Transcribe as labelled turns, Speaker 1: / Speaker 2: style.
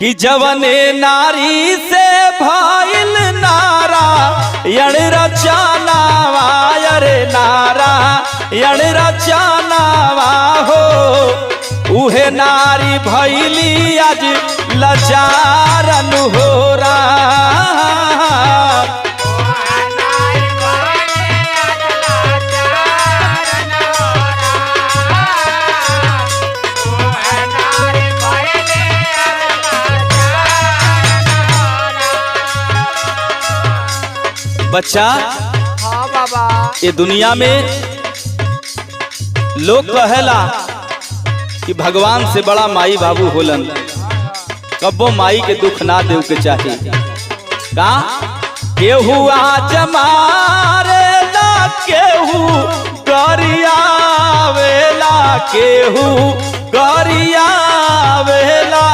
Speaker 1: कि जवने नारी से भइल नारा यण रचनावा अरे नारा यण रचनावा हो उहे नारी भइली आज लाचारन हो बच्चा।
Speaker 2: हाँ बाबा।
Speaker 1: ये दुनिया में लोग कहेला कि भगवान से बड़ा माई बाबू होलन, कब्बो माई के दुख ना देव के चाहे का केहू आज मारेला केहू गरियावेला केहू गरियावेला